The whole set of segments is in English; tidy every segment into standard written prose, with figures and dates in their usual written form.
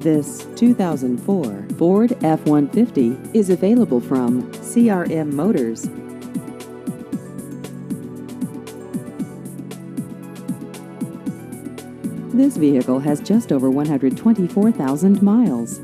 This 2004 Ford F-150 is available from CRM Motors. This vehicle has just over 124,000 miles.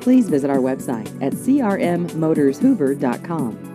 Please visit our website at crmmotorshoover.com.